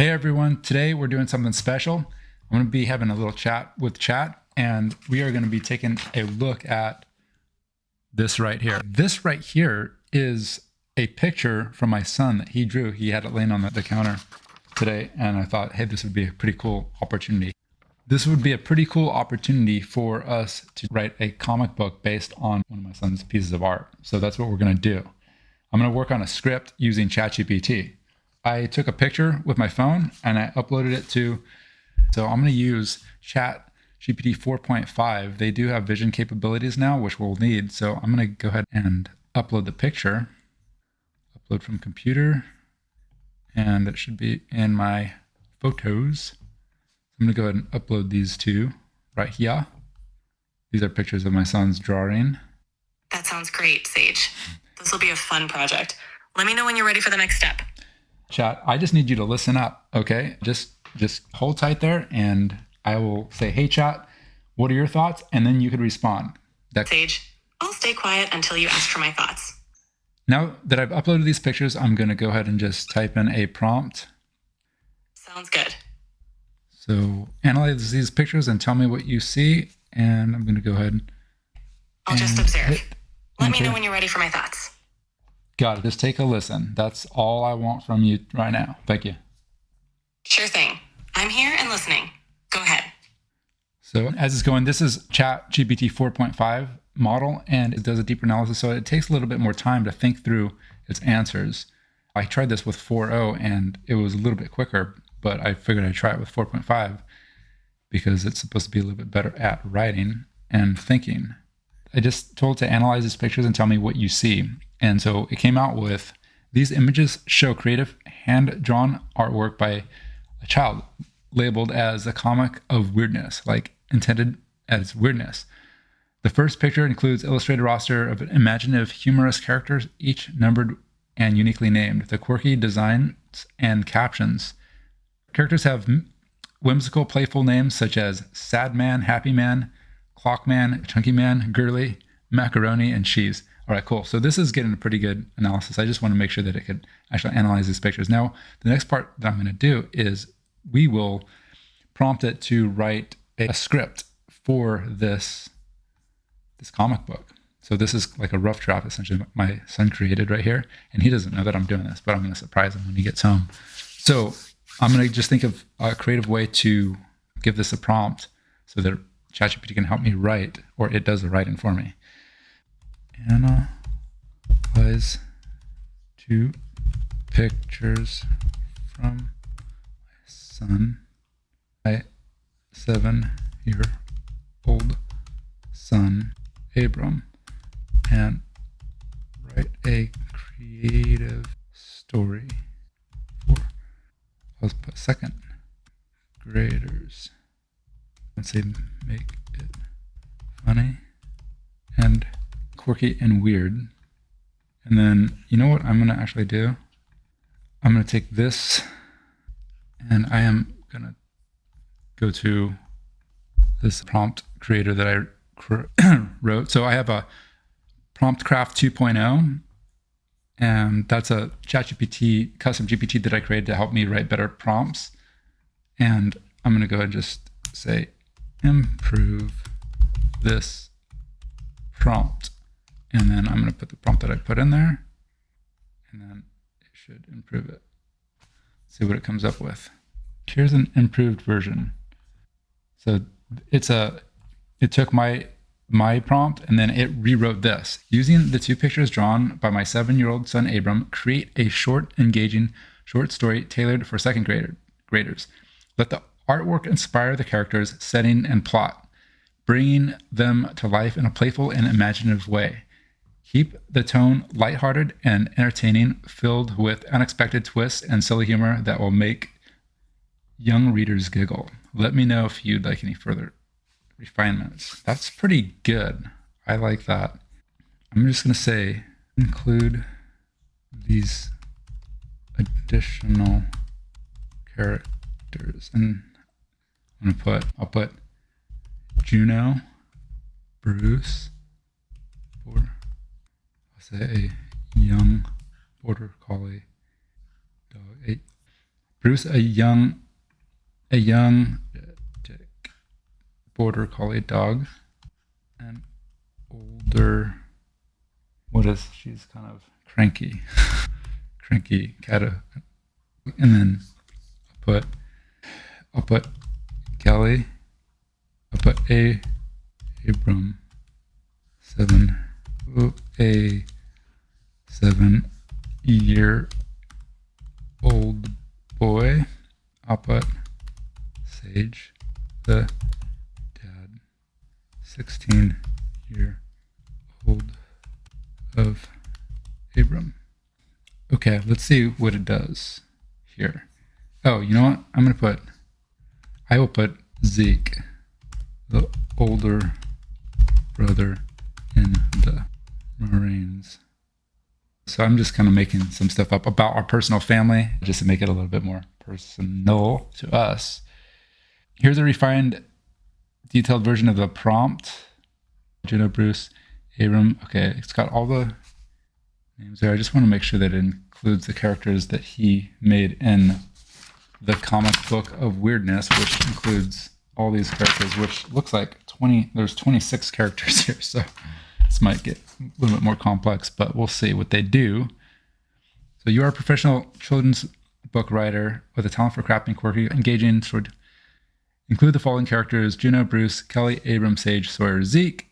Hey everyone, today we're doing something special. I'm going to be having a little chat with chat, and we are going to be taking a look at this right here. This right here is a picture from my son that he drew. He had it laying on the counter today, and I thought, hey, this would be a pretty cool opportunity. This would be a pretty cool opportunity for us to write a comic book based on one of my son's pieces of art. So that's what we're going to do. I'm going to work on a script using ChatGPT. I took a picture with my phone and I uploaded it so I'm going to use ChatGPT 4.5. They do have vision capabilities now, which we'll need. So I'm going to go ahead and upload the picture, upload from computer, and it should be in my photos. I'm going to go ahead and upload these two right here. These are pictures of my son's drawing. That sounds great, Sage. This will be a fun project. Let me know when you're ready for the next step. Chat, I just need you to listen up, okay? Just hold tight there, and I will say, hey, chat, what are your thoughts? And then you could respond. Sage, I'll stay quiet until you ask for my thoughts. Now that I've uploaded these pictures, I'm going to go ahead and just type in a prompt. Sounds good. So analyze these pictures and tell me what you see, and I'm going to go ahead. I'll just observe. Let me know when you're ready for my thoughts. Got it. Just take a listen. That's all I want from you right now. Thank you. Sure thing. I'm here and listening. Go ahead. So as it's going, this is ChatGPT 4.5 model, and it does a deeper analysis. So it takes a little bit more time to think through its answers. I tried this with 4.0 and it was a little bit quicker, but I figured I'd try it with 4.5 because it's supposed to be a little bit better at writing and thinking. I just told it to analyze these pictures and tell me what you see. And so it came out with, these images show creative hand-drawn artwork by a child labeled as a comic of weirdness, like intended as weirdness. The first picture includes illustrated roster of imaginative, humorous characters, each numbered and uniquely named. The quirky designs and captions. Characters have whimsical, playful names such as Sad Man, Happy Man, Clock Man, Chunky Man, Girly, Macaroni, and Cheese. All right, cool. So this is getting a pretty good analysis. I just want to make sure that it could actually analyze these pictures. Now, the next part that I'm going to do is we will prompt it to write a script for this comic book. So this is like a rough draft, essentially, my son created right here. And he doesn't know that I'm doing this, but I'm going to surprise him when he gets home. So I'm going to just think of a creative way to give this a prompt so that ChatGPT can help me write, or it does the writing for me. Analyze two pictures from my son, my 7-year-old son, Abram, and write a creative story for, let's put second graders. Let's say make it funny and quirky and weird. And then, you know what I'm going to actually do? I'm going to take this and I am going to go to this prompt creator that I wrote. So I have a Prompt Craft 2.0, and that's a ChatGPT, custom GPT that I created to help me write better prompts. And I'm going to go ahead and just say, improve this prompt. And then I'm going to put the prompt that I put in there, and then it should improve it. See what it comes up with. Here's an improved version. So it took my prompt and then it rewrote this. Using the two pictures drawn by my 7-year-old son, Abram, create a short, engaging short story tailored for second graders. Let the artwork inspire the characters, setting, and plot, bringing them to life in a playful and imaginative way. Keep the tone lighthearted and entertaining, filled with unexpected twists and silly humor that will make young readers giggle. Let me know if you'd like any further refinements. That's pretty good. I like that. I'm just going to say, include these additional characters. And I'll put Juno, Bruce, or I'll say a young border collie dog, a Bruce, a young border collie dog, an older, she's kind of cranky cat, and then I'll put Kelly, I'll put Abram, a 7-year-old boy. I'll put Sage, the dad, 16-year-old of Abram. Okay, let's see what it does here. Oh, you know what? I will put Zeke, the older brother in the Marines. So I'm just kind of making some stuff up about our personal family just to make it a little bit more personal to us. Here's a refined, detailed version of the prompt. Juno, Bruce, Abram. Okay, it's got all the names there. I just want to make sure that it includes the characters that he made in the comic book of weirdness, which includes all these characters, which looks like there's 26 characters here. So this might get a little bit more complex, but we'll see what they do. So you are a professional children's book writer with a talent for crafting quirky, engaging story. Include the following characters: Juno, Bruce, Kelly, Abram, Sage, Sawyer, Zeke.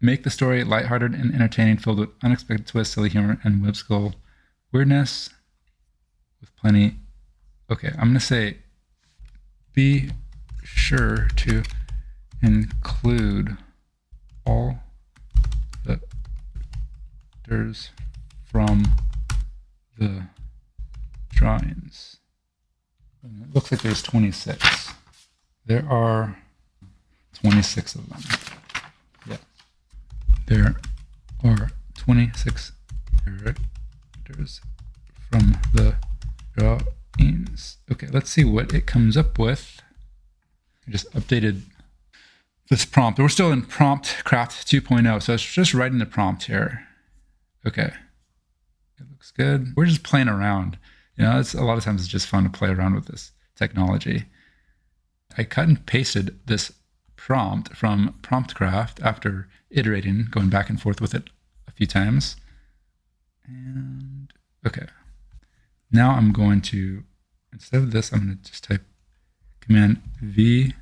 Make the story lighthearted and entertaining, filled with unexpected twists, silly humor, and whimsical weirdness. With plenty. Okay, I'm going to say be sure to include all the characters from the drawings. And it looks like there's 26. There are 26 of them. Yeah. There are 26 characters from the drawings. Okay, let's see what it comes up with. I just updated this prompt. We're still in prompt craft 2.0, so it's just writing the prompt here. Okay. It looks good. We're just playing around. It's a lot of times it's just fun to play around with this technology. I cut and pasted this prompt from PromptCraft after iterating, going back and forth with it a few times. And okay. Now I'm going to, instead of this, I'm going to just type Command V.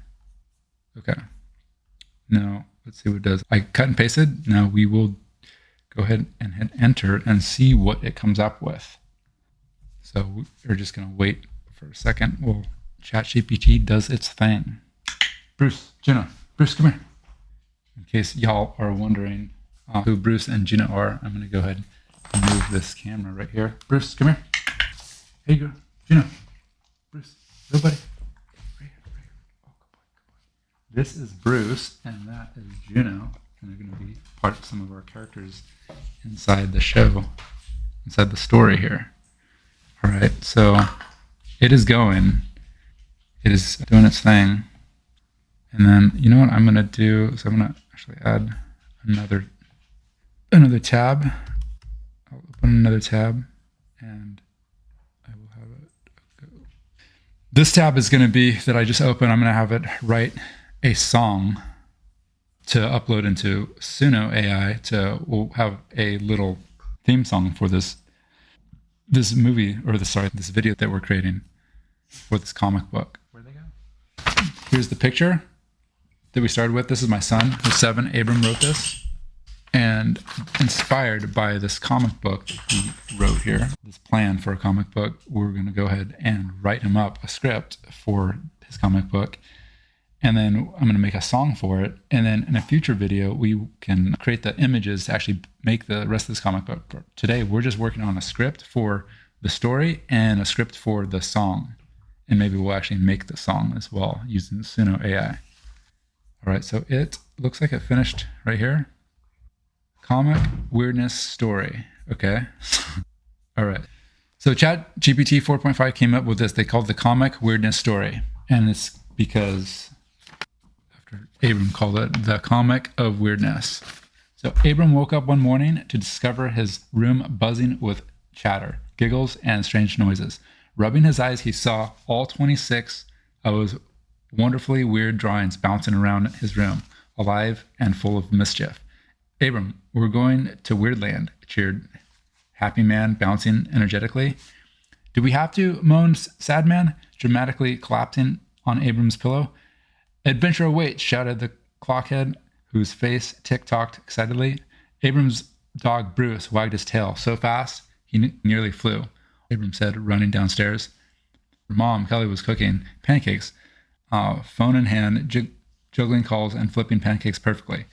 Okay. Now let's see what it does. I cut and pasted. Now we will go ahead and hit enter and see what it comes up with. So we're just going to wait for a second. Well, ChatGPT does its thing. Bruce, Jenna, Bruce, come here. In case y'all are wondering who Bruce and Gina are, I'm going to go ahead and move this camera right here. Bruce, come here. Here you go. Gina, Bruce, little buddy. Right here. Oh, good boy. This is Bruce, and that is Juno. And they're going to be part of some of our characters inside the show, inside the story here. All right, so it is going. It is doing its thing. And then, you know what I'm going to do? So I'm going to actually add another tab. I'll open another tab, and I will have it go. This tab is going to be that I just opened. I'm going to have it write a song to upload into Suno AI. We'll have a little theme song for this movie, or this video that we're creating for this comic book. Where'd they go? Here's the picture that we started with. This is my son, who's 7. Abram wrote this, and inspired by this comic book that he wrote here, this plan for a comic book, we're going to go ahead and write him up a script for his comic book. And then I'm going to make a song for it. And then in a future video, we can create the images to actually make the rest of this comic book. But today, we're just working on a script for the story and a script for the song. And maybe we'll actually make the song as well using Suno AI. All right, so it looks like it finished right here. Comic weirdness story. Okay. All right. So ChatGPT 4.5 came up with this. They called the comic weirdness story. And it's because Abram called it the comic of weirdness. So Abram woke up one morning to discover his room buzzing with chatter, giggles, and strange noises. Rubbing his eyes, he saw all 26 of those wonderfully weird drawings bouncing around his room, alive and full of mischief. Abram, we're going to Weirdland, cheered Happy Man, bouncing energetically. Do we have to? Moaned Sad Man, dramatically collapsing on Abram's pillow. Adventure awaits, shouted the clockhead, whose face tick-tocked excitedly. Abram's dog Bruce wagged his tail so fast he nearly flew. Abram said, running downstairs. Mom, Kelly, was cooking pancakes, phone in hand, juggling calls and flipping pancakes perfectly.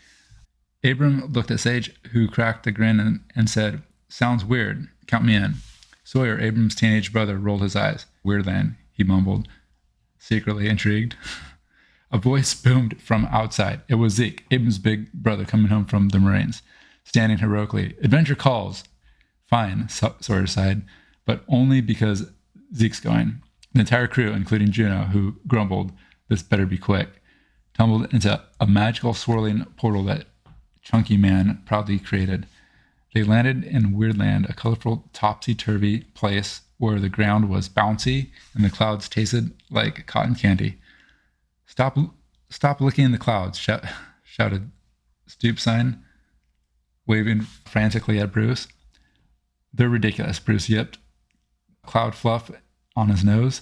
Abram looked at Sage, who cracked a grin and said, sounds weird. Count me in. Sawyer, Abram's teenage brother, rolled his eyes. Weirdland, he mumbled, secretly intrigued. A voice boomed from outside. It was Zeke, Abram's big brother, coming home from the Marines, standing heroically. Adventure calls. Fine, Sawyer sighed, but only because Zeke's going. The entire crew, including Juno, who grumbled, this better be quick, tumbled into a magical swirling portal that Chunky Man proudly created. They landed in Weirdland, a colorful, topsy-turvy place where the ground was bouncy and the clouds tasted like cotton candy. Stop licking the clouds, shouted Stoopsign, waving frantically at Bruce. They're ridiculous, Bruce yipped, cloud fluff on his nose.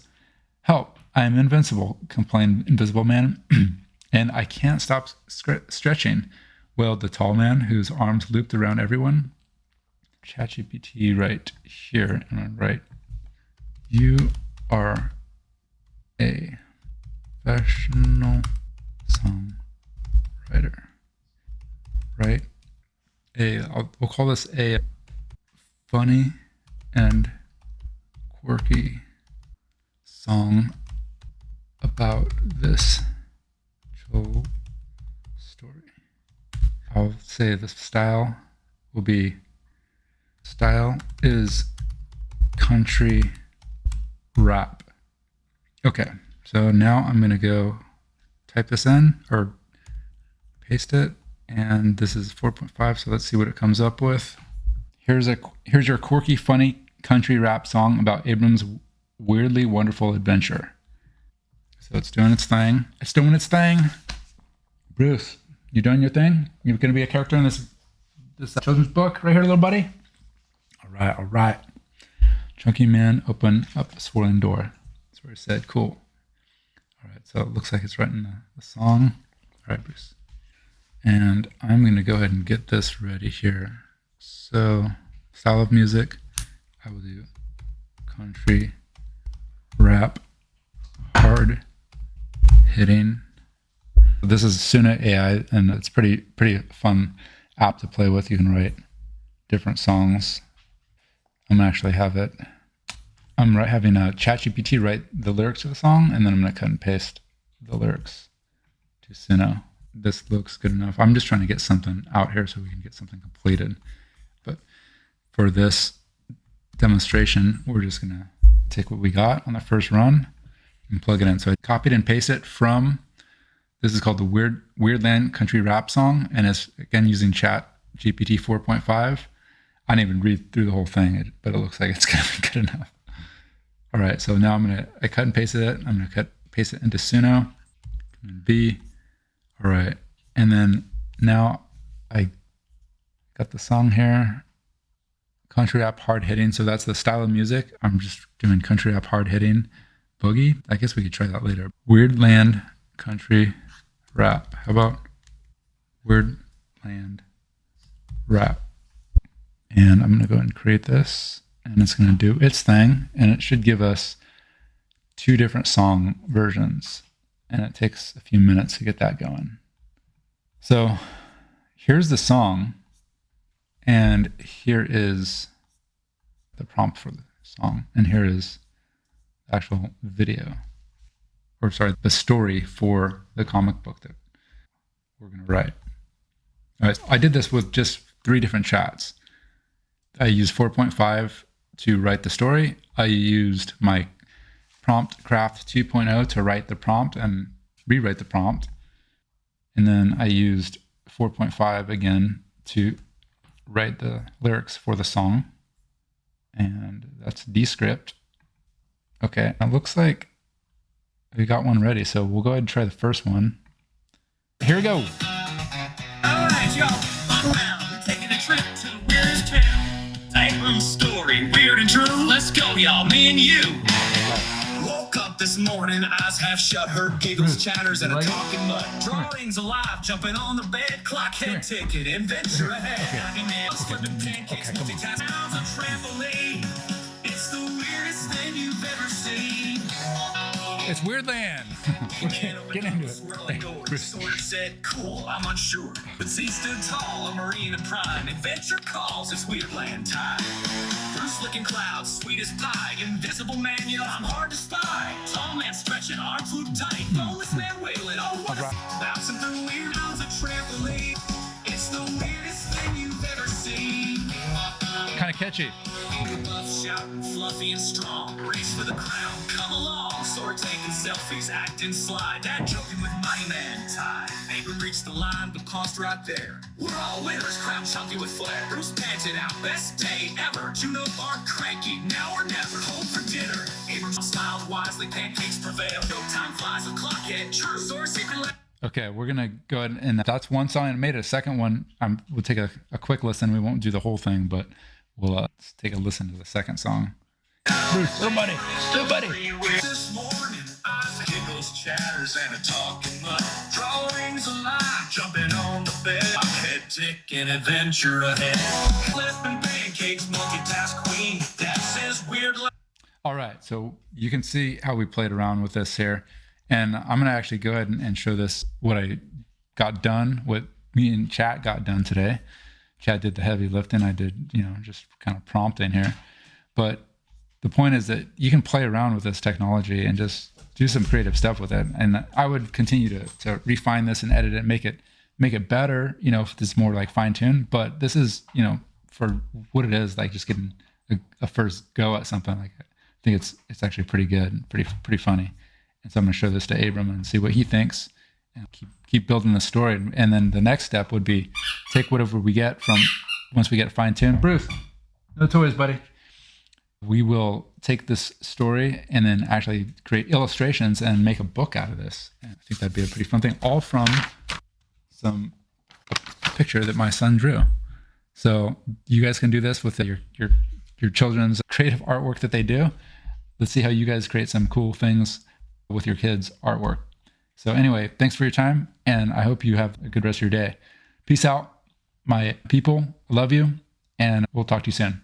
Help, I am invincible, complained Invisible Man, and I can't stop stretching, wailed the tall man, whose arms looped around everyone. ChatGPT right here, am I right? You are a professional songwriter, right? We'll call this a funny and quirky song about this chill story. I'll say the style is country rap. Okay, so now I'm going to go type this in or paste it, and this is 4.5, so let's see what it comes up with. Here's your quirky, funny country rap song about Abram's weirdly wonderful adventure. So it's doing its thing. Bruce, you doing your thing? You're going to be a character in this children's book right here, little buddy? All right. Chunky Man opened up a swirling door. That's where it said, cool. All right, so it looks like it's writing the song. All right, Bruce. And I'm going to go ahead and get this ready here. So, style of music, I will do country, rap, hard hitting. This is Suno AI, and it's pretty fun app to play with. You can write different songs. I'm having a ChatGPT write the lyrics to the song, and then I'm going to cut and paste the lyrics to Suno. This looks good enough. I'm just trying to get something out here so we can get something completed. But for this demonstration, we're just going to take what we got on the first run and plug it in. So I copied and pasted it from, this is called the Weirdland Country Rap Song, and it's, again, using ChatGPT 4.5. I didn't even read through the whole thing, but it looks like it's going to be good enough. All right, so now I cut and pasted it. I'm going to paste it into Suno. B. All right, and then now I got the song here. Country rap hard hitting. So that's the style of music. I'm just doing country rap hard hitting boogie. I guess we could try that later. Weirdland country rap. How about Weirdland rap? And I'm going to go ahead and create this, and it's going to do its thing, and it should give us 2 different song versions, and it takes a few minutes to get that going. So here's the song, and here is the prompt for the song, and here is the actual video, or sorry, the story for the comic book that we're going to write. All right, I did this with just 3 different chats. I used 4.5 to write the story. I used my Prompt Craft 2.0 to write the prompt and rewrite the prompt. And then I used 4.5 again to write the lyrics for the song. And that's Descript. Okay, it looks like we got one ready, so we'll go ahead and try the first one. Here we go. All right, y'all, buckle down. We're taking a trip to the weirdest town. Abram's story, weird and true. Let's go, y'all, me and you. Woke up this morning, eyes half shut, heard giggles, chatters, and a talking mud. Drawings alive, jumping on the bed, clock, head ticket, adventure ahead. Flipping pancakes, multitask, sounds a trampoline. It's the weirdest thing you've ever seen. It's Weirdland. Get into it. Sort of said, cool, I'm unsure. But C stood tall, a marine and prime. Adventure calls, it's Weirdland time. Bruce licking clouds, sweet as pie. Invisible man, yo, I'm hard to spy. Tall man stretching, arms loop tight. Boneless man wailing, oh, what bouncing through weird on a trampoline. It's the weirdest thing you've ever seen. Kind of catchy. Buff, shouting, fluffy and strong. Race for the crown, come along. Sword taking selfies, acting sly. Dad joking with Money Man tie. Abram reached the line, but paused right there. We're all winners, crown chunky with flair. Bruce panted out, best day ever. Juno barked cranky, now or never. Home for dinner. Abram smiled wisely, pancakes prevail. No time flies, a clock hit. True, sword secret. Okay, we're gonna go ahead and that's one song. And made it a second one. We'll take a quick listen. We won't do the whole thing, but we'll take a listen to the second song. Bruce, everybody. This morning, eyes giggles, chatters, and a talking mud. Drawings alive, jumping on the bed. Head ticking, adventure ahead. Flipping pancakes, multitask queen. Dad says weird. All right, so you can see how we played around with this here. And I'm gonna actually go ahead and show this, what I got done, what me and Chat got done today. Chat did the heavy lifting. I did, just kind of prompting here. But the point is that you can play around with this technology and just do some creative stuff with it. And I would continue to refine this and edit it, make it better, if it's more like fine tuned. But this is, for what it is, like just getting a first go at something like that. I think it's actually pretty good and pretty funny. And so I'm gonna show this to Abram and see what he thinks, and keep building the story. And then the next step would be take whatever we get from once we get fine tuned. Bruce, no toys, buddy. We will take this story and then actually create illustrations and make a book out of this. And I think that'd be a pretty fun thing, all from some picture that my son drew. So you guys can do this with your children's creative artwork that they do. Let's see how you guys create some cool things with your kids' artwork. So anyway, thanks for your time, and I hope you have a good rest of your day. Peace out, my people. Love you, and we'll talk to you soon.